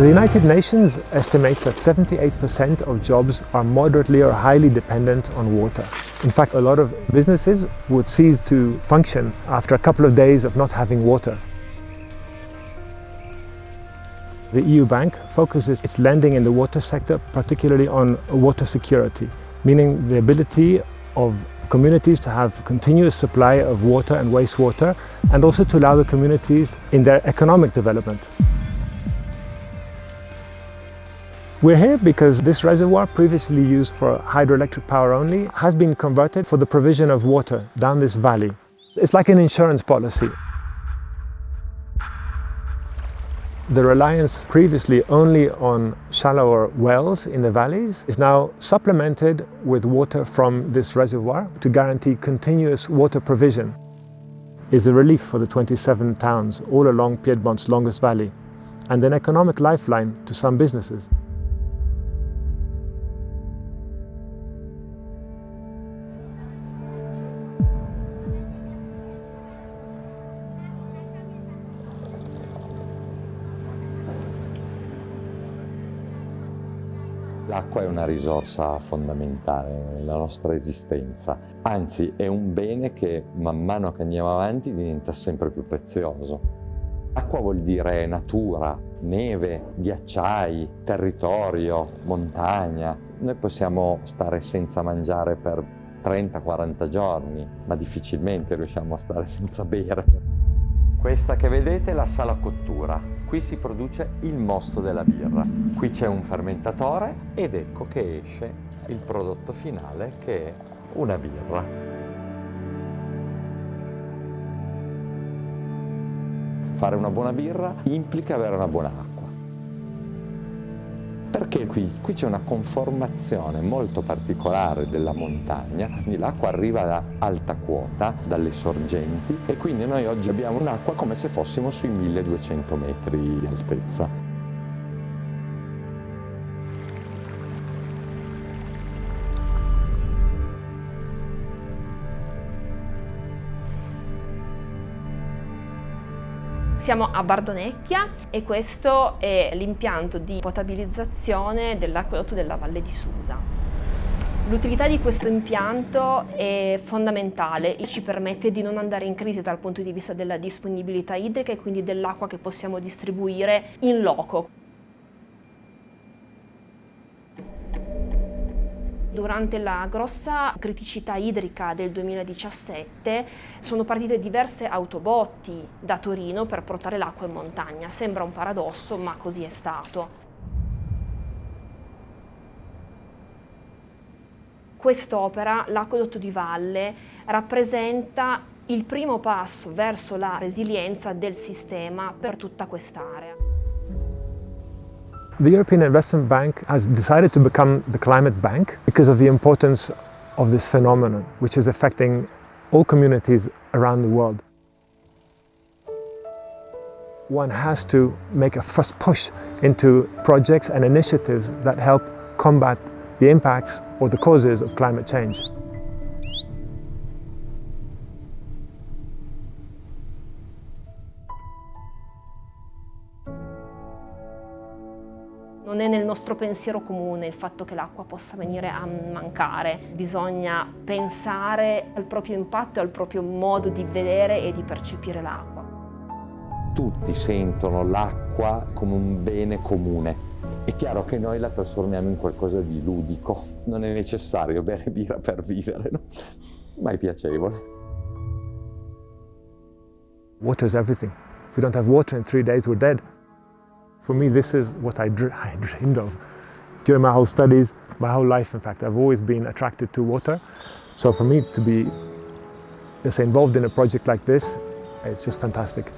The United Nations estimates that 78% of jobs are moderately or highly dependent on water. In fact, a lot of businesses would cease to function after a couple of days of not having water. The EU Bank focuses its lending in the water sector particularly on water security, meaning the ability of communities to have continuous supply of water and wastewater, and also to allow the communities in their economic development. We're here because this reservoir, previously used for hydroelectric power only, has been converted for the provision of water down this valley. It's like an insurance policy. The reliance previously only on shallower wells in the valleys is now supplemented with water from this reservoir to guarantee continuous water provision. It's a relief for the 27 towns all along Piedmont's longest valley, and an economic lifeline to some businesses. L'acqua è una risorsa fondamentale nella nostra esistenza, anzi è un bene che man mano che andiamo avanti diventa sempre più prezioso. Acqua vuol dire natura, neve, ghiacciai, territorio, montagna. Noi possiamo stare senza mangiare per 30-40 giorni, ma difficilmente riusciamo a stare senza bere. Questa che vedete è la sala cottura. Qui si produce il mosto della birra. Qui c'è un fermentatore ed ecco che esce il prodotto finale, che è una birra. Fare una buona birra implica avere una buona acqua. Perché qui c'è una conformazione molto particolare della montagna, quindi l'acqua arriva da alta quota, dalle sorgenti, e quindi noi oggi abbiamo un'acqua come se fossimo sui 1200 metri di altezza. Siamo a Bardonecchia e questo è l'impianto di potabilizzazione dell'acquedotto della Valle di Susa. L'utilità di questo impianto è fondamentale e ci permette di non andare in crisi dal punto di vista della disponibilità idrica e quindi dell'acqua che possiamo distribuire in loco. Durante la grossa criticità idrica del 2017 sono partite diverse autobotti da Torino per portare l'acqua in montagna. Sembra un paradosso, ma così è stato. Quest'opera, l'acquedotto di valle, rappresenta il primo passo verso la resilienza del sistema per tutta quest'area. The European Investment Bank has decided to become the climate bank because of the importance of this phenomenon, which is affecting all communities around the world. One has to make a first push into projects and initiatives that help combat the impacts or the causes of climate change. Non è nel nostro pensiero comune il fatto che l'acqua possa venire a mancare. Bisogna pensare al proprio impatto e al proprio modo di vedere e di percepire l'acqua. Tutti sentono l'acqua come un bene comune. È chiaro che noi la trasformiamo in qualcosa di ludico. Non è necessario bere birra per vivere, no? Ma è piacevole. Water is everything. If we don't have water in 3 days, we're dead. For me, this is what I dreamed of. During my whole studies, my whole life, in fact, I've always been attracted to water. So for me to be, let's say, involved in a project like this, it's just fantastic.